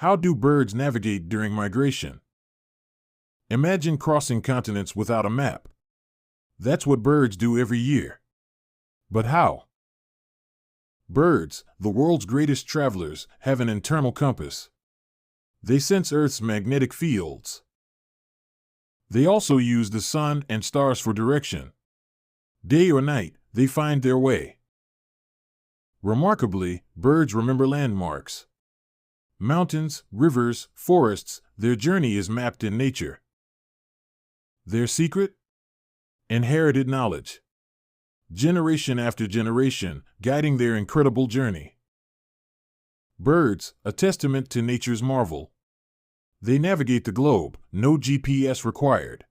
How do birds navigate during migration? Imagine crossing continents without a map. That's what birds do every year. But how? Birds, the world's greatest travelers, have an internal compass. They sense Earth's magnetic fields. They also use the sun and stars for direction. Day or night, they find their way. Remarkably, birds remember landmarks. Mountains, rivers, forests, their journey is mapped in nature. Their secret? Inherited knowledge. Generation after generation, guiding their incredible journey. Birds, a testament to nature's marvel. They navigate the globe, no GPS required.